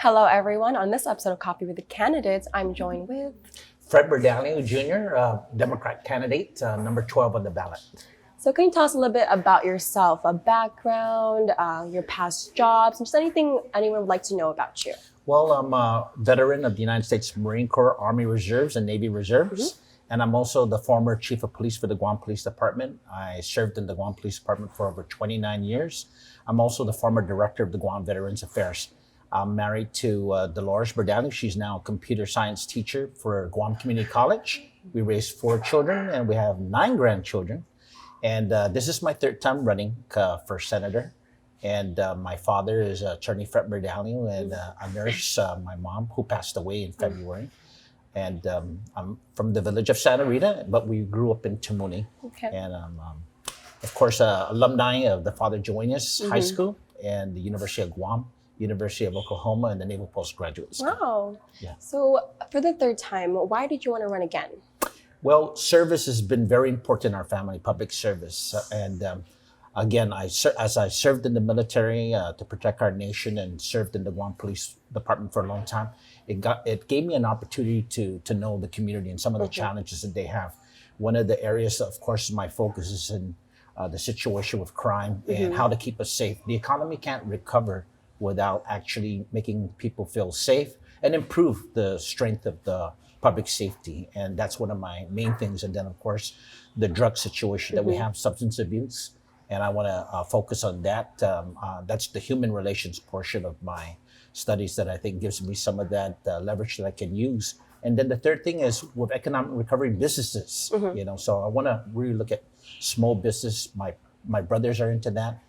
Hello, everyone. On this episode of Coffee with the Candidates, I'm joined with... Fred Bordallo, Jr., Democrat candidate, number 12 on the ballot. So can you tell us a little bit about yourself, a background, your past jobs, and just anything anyone would like to know about you? Well, I'm a veteran of the United States Marine Corps, Army Reserves, and Navy Reserves. And I'm also the former chief of police for the Guam Police Department. I served in the Guam Police Department for over 29 years. I'm also the former director of the Guam Veterans Affairs. I'm married to Dolores Bordallo. She's now a computer science teacher for Guam Community College. We raised 4 children and we have 9 grandchildren. And this is my 3rd time running for senator. And my father is Attorney Fred Bordallo and a nurse, my mom, who passed away in February. And I'm from the village of Santa Rita, but we grew up in Tumuni. Okay. And of course, alumni of the Father Joannes High School and the University of Guam, University of Oklahoma, and the Naval Postgraduate School. Wow. Yeah. So for the 3rd time, why did you want to run again? Well, service has been very important in our family, public service. Again, as I served in the military to protect our nation and served in the Guam Police Department for a long time, it gave me an opportunity to know the community and some of the challenges that they have. One of the areas, of course, my focus is in the situation with crime and how to keep us safe. The economy can't recover without actually making people feel safe and improve the strength of the public safety. And that's one of my main things. And then, of course, the drug situation that we have, substance abuse. And I want to focus on that. That's the human relations portion of my studies that I think gives me some of that leverage that I can use. And then the 3rd thing is with economic recovery businesses, so I want to really look at small business. My brothers are into that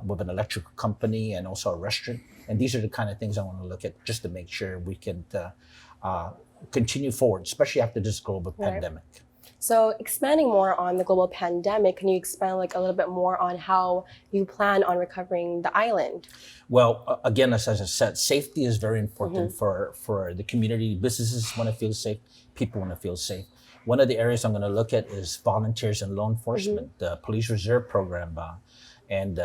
with an electrical company and also a restaurant. And these are the kind of things I want to look at just to make sure we can continue forward, especially after this global pandemic. So expanding more on the global pandemic, can you expand a little bit more on how you plan on recovering the island? Well, again, as I said, safety is very important for the community. Businesses want to feel safe. People want to feel safe. One of the areas I'm going to look at is volunteers and law enforcement, the police reserve program, and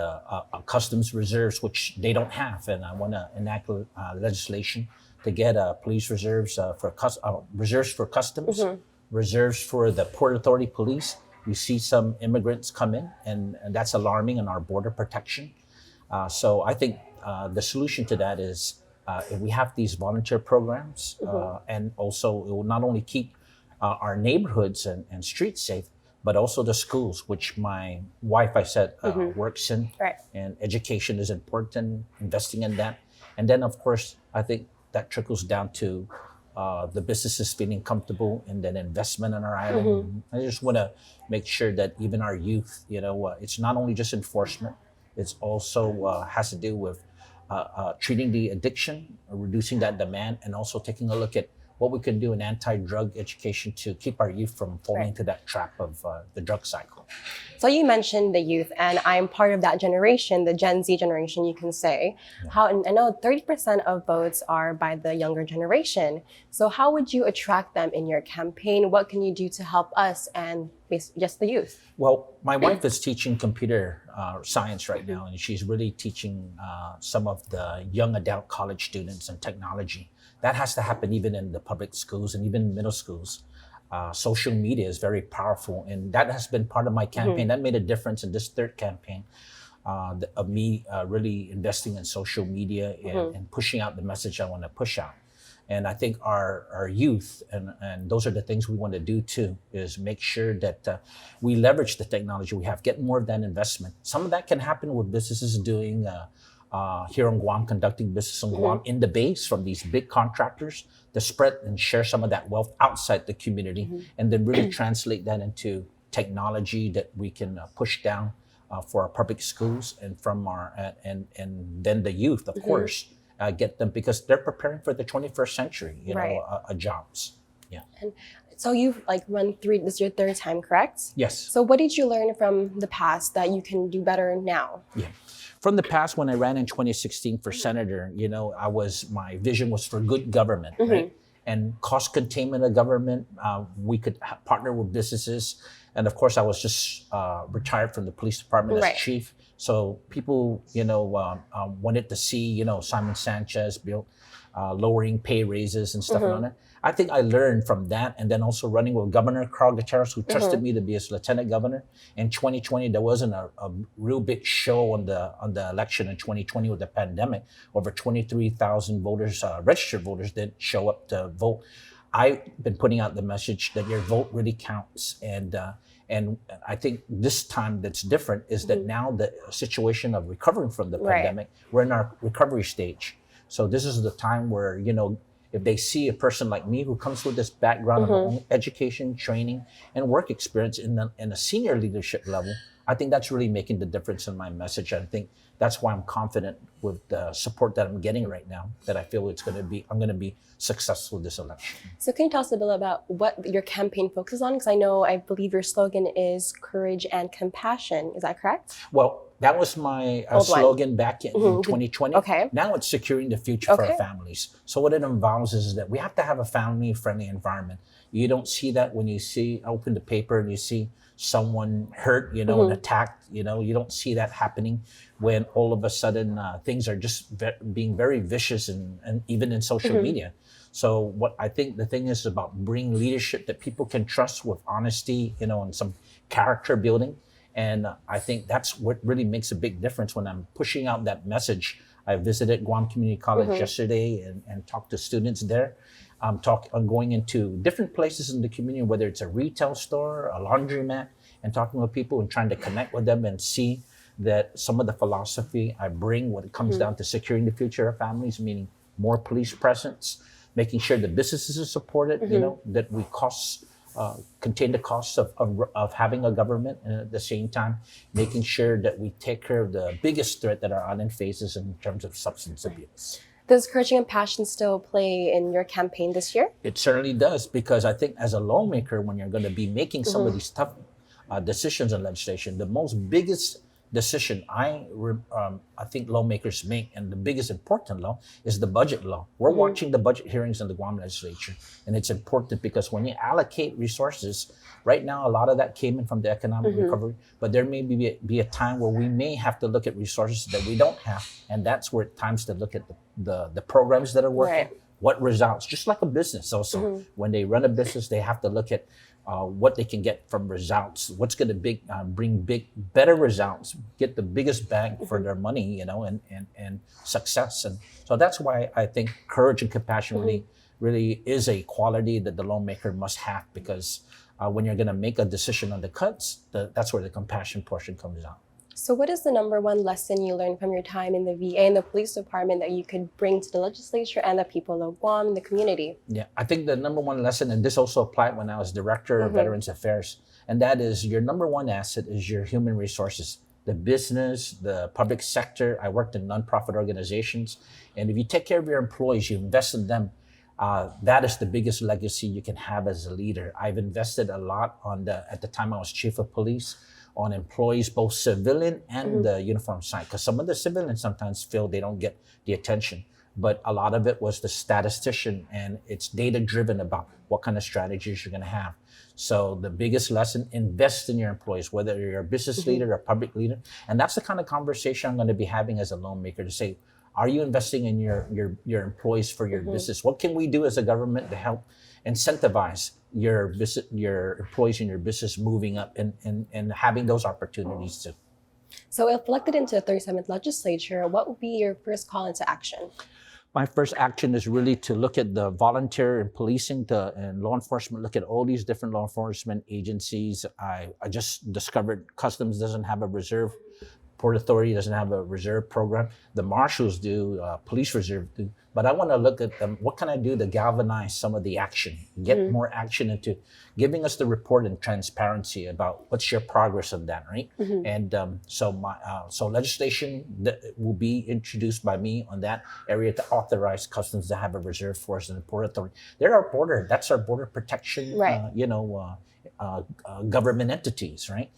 customs reserves, which they don't have. And I want to enact legislation to get police reserves reserves for customs, reserves for the Port Authority Police. We see some immigrants come in, and that's alarming in our border protection. So I think the solution to that is if we have these volunteer programs, and also it will not only keep our neighborhoods and streets safe, but also the schools, which my wife, I said, works in. Right. And education is important, investing in that. And then, of course, I think that trickles down to the businesses feeling comfortable and then investment on our island. I just want to make sure that even our youth, it's not only just enforcement, it's also has to do with treating the addiction, reducing that demand, and also taking a look at what we can do in anti-drug education to keep our youth from falling into that trap of the drug cycle. So you mentioned the youth, and I'm part of that generation, the Gen Z generation, you can say. I know 30% of votes are by the younger generation. So how would you attract them in your campaign? What can you do to help us and just the youth? Well, my wife is teaching computer science right now, and she's really teaching some of the young adult college students and technology. That has to happen even in the public schools and even middle schools. Social media is very powerful, and that has been part of my campaign. That made a difference in this 3rd campaign of me really investing in social media and pushing out the message I want to push out. And I think our youth, and those are the things we want to do too, is make sure that we leverage the technology we have, get more of that investment. Some of that can happen with businesses doing here on Guam, conducting business on Guam in the base from these big contractors to spread and share some of that wealth outside the community, and then really translate that into technology that we can push down for our public schools and from our and then the youth, of course, get them because they're preparing for the 21st century, jobs. Yeah. And so you've run 3. This is your 3rd time, correct? Yes. So what did you learn from the past that you can do better now? Yeah. From the past, when I ran in 2016 for senator, my vision was for good government, right? and cost containment of government. We could partner with businesses. And of course, I was just retired from the police department as Right. chief. So people, wanted to see, Simon Sanchez built lowering pay raises and stuff like that. I think I learned from that, and then also running with Governor Carl Gutierrez, who trusted me to be his lieutenant governor. In 2020, there wasn't a real big show on the election in 2020 with the pandemic. Over 23,000 voters, registered voters, didn't show up to vote. I've been putting out the message that your vote really counts, and I think this time that's different is that now the situation of recovering from the pandemic, we're in our recovery stage. So this is the time where, if they see a person like me who comes with this background of education, training, and work experience in a senior leadership level, I think that's really making the difference in my message. I think that's why I'm confident with the support that I'm getting right now, that I feel I'm going to be successful this election. So can you tell us a bit about what your campaign focuses on? Because I believe your slogan is courage and compassion. Is that correct? Well, that was my slogan back in 2020. Okay. Now it's securing the future for our families. So what it involves is that we have to have a family-friendly environment. You don't see that when you open the paper and you see someone hurt, and attacked. You don't see that happening when all of a sudden things are just being very vicious and even in social media. So what I think the thing is about bringing leadership that people can trust with honesty, and some character building. And I think that's what really makes a big difference when I'm pushing out that message. I visited Guam Community College yesterday and talked to students there. I'm going into different places in the community, whether it's a retail store, a laundromat, and talking with people and trying to connect with them and see that some of the philosophy I bring when it comes down to securing the future of families, meaning more police presence, making sure the businesses are supported, that we contain the costs of having a government, and at the same time, making sure that we take care of the biggest threat that our island faces in terms of substance abuse. Does courage and compassion still play in your campaign this year? It certainly does, because I think as a lawmaker, when you're going to be making some of these tough decisions in legislation, the biggest decision I think lawmakers make, and the biggest important law, is the budget law. We're watching the budget hearings in the Guam legislature, and it's important because when you allocate resources, right now a lot of that came in from the economic recovery, but there may be a time where we may have to look at resources that we don't have, and that's where it's times to look at the programs that are working, what results, just like a business also. When they run a business, they have to look at what they can get from results, what's going to bring better results, get the biggest bang for their money, and success. And so that's why I think courage and compassion really is a quality that the lawmaker must have, because when you're going to make a decision on the cuts, that's where the compassion portion comes out. So what is the number one lesson you learned from your time in the VA and the police department that you could bring to the legislature and the people of Guam, the community? Yeah, I think the number one lesson, and this also applied when I was director of Veterans Affairs, and that is your number one asset is your human resources, the business, the public sector. I worked in nonprofit organizations, and if you take care of your employees, you invest in them, that is the biggest legacy you can have as a leader. I've invested a lot at the time I was chief of police, on employees, both civilian and the uniform side, because some of the civilians sometimes feel they don't get the attention. But a lot of it was the statistician, and it's data driven about what kind of strategies you're going to have. So the biggest lesson, invest in your employees, whether you're a business leader or a public leader. And that's the kind of conversation I'm going to be having as a lawmaker, to say, are you investing in your employees for your business? What can we do as a government to help incentivize your employees in your business moving up and having those opportunities too? So if elected into the 37th legislature, what would be your first call into action? My first action is really to look at the volunteer and policing and law enforcement, look at all these different law enforcement agencies. I just discovered Customs doesn't have a reserve. Port Authority doesn't have a reserve program. The marshals do, police reserve do. But I want to look at them. What can I do to galvanize some of the action, get more action into giving us the report and transparency about what's your progress of that, right? And so legislation that will be introduced by me on that area to authorize Customs to have a reserve force and the Port Authority. They're our border. That's our border protection, government entities, right?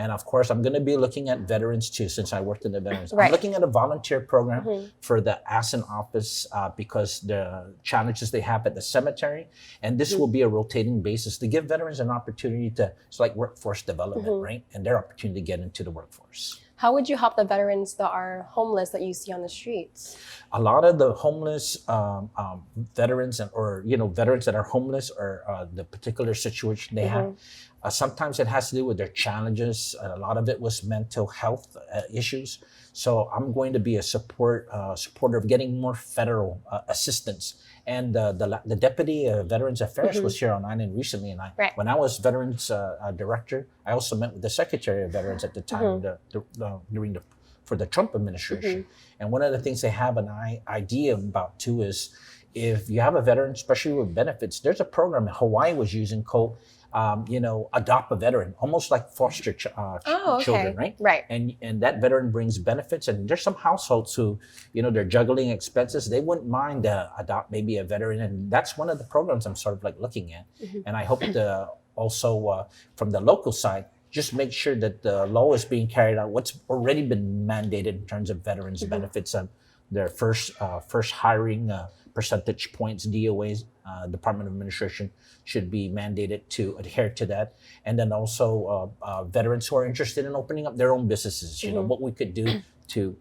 And of course, I'm going to be looking at veterans too, since I worked in the veterans. Right. I'm looking at a volunteer program for the ASIN office because the challenges they have at the cemetery. And this will be a rotating basis to give veterans an opportunity to, it's like workforce development, right? And their opportunity to get into the workforce. How would you help the veterans that are homeless that you see on the streets? A lot of the homeless veterans, or veterans that are homeless, or the particular situation they have, sometimes it has to do with their challenges. A lot of it was mental health issues. So I'm going to be a supporter of getting more federal assistance. And the Deputy Veterans Affairs was here on island recently, and when I was Veterans Director, I also met with the Secretary of Veterans at the time for the Trump administration. And one of the things they have an idea about too is, if you have a veteran, especially with benefits, there's a program Hawaii was using called adopt a veteran, almost like foster children, right? Right. And that veteran brings benefits. And there's some households who, they're juggling expenses. They wouldn't mind adopt maybe a veteran. And that's one of the programs I'm sort of like looking at. And I hope to also, from the local side, just make sure that the law is being carried out, what's already been mandated in terms of veterans benefits and their first hiring percentage points, DOAs, Department of Administration should be mandated to adhere to that. And then also veterans who are interested in opening up their own businesses, what we could do to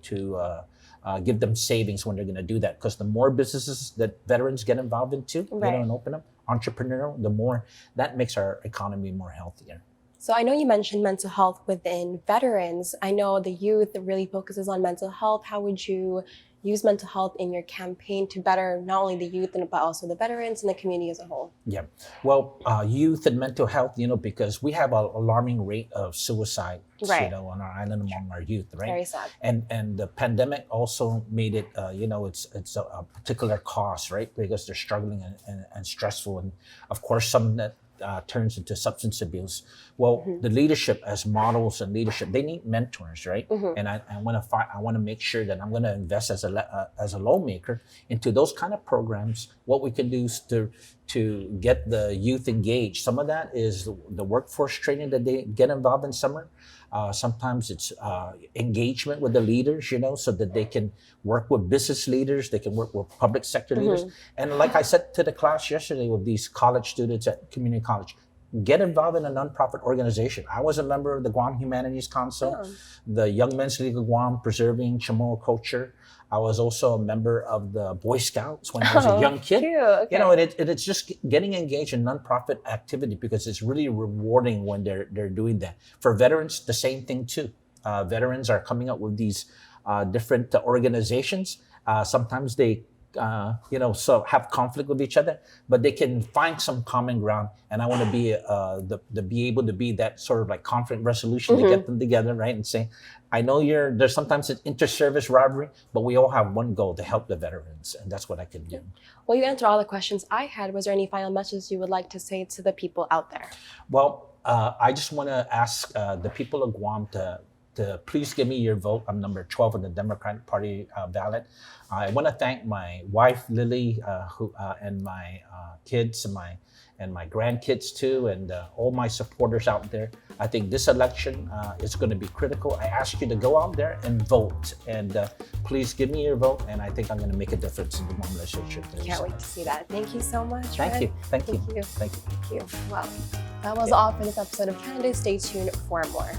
give them savings when they're going to do that. Because the more businesses that veterans get involved into, and open up, entrepreneurial, the more that makes our economy more healthier. So I know you mentioned mental health within veterans. I know the youth really focuses on mental health. How would you use mental health in your campaign to better not only the youth, but also the veterans and the community as a whole? Yeah. Well, youth and mental health, because we have an alarming rate of suicide, on our island among our youth, right? Very sad. And the pandemic also made it, it's a particular cost, right? Because they're struggling and stressful. And of course, some that turns into substance abuse. Well, the leadership as models and leadership, they need mentors, right? And I want to make sure that I'm going to invest as a lawmaker into those kind of programs. What we can do is to get the youth engaged. Some of that is the workforce training that they get involved in summer. Sometimes it's engagement with the leaders, so that they can work with business leaders, they can work with public sector leaders. And like I said to the class yesterday with these college students at community college, get involved in a nonprofit organization. I was a member of the Guam Humanities Council, the Young Men's League of Guam, preserving Chamorro culture. I was also a member of the Boy Scouts when I was a young kid. Cute. Okay. And it's just getting engaged in nonprofit activity because it's really rewarding when they're doing that. For veterans, the same thing too. Veterans are coming up with these different organizations. Sometimes they so have conflict with each other, but they can find some common ground. And I want to be able to be that sort of like conflict resolution to get them together, right? And say, I know there's sometimes an inter-service rivalry, but we all have one goal, to help the veterans. And that's what I can do. Well, you answered all the questions I had. Was there any final messages you would like to say to the people out there? Well, I just want to ask the people of Guam to please give me your vote. I'm number 12 on the Democratic Party ballot. I want to thank my wife, Lily, and my kids and my grandkids too, and all my supporters out there. I think this election is going to be critical. I ask you to go out there and vote, and please give me your vote, and I think I'm going to make a difference in the Guam legislature. Can't wait to see that. Thank you so much. Thank you. Thank you. Well, that was all for this episode of Canada. Stay tuned for more.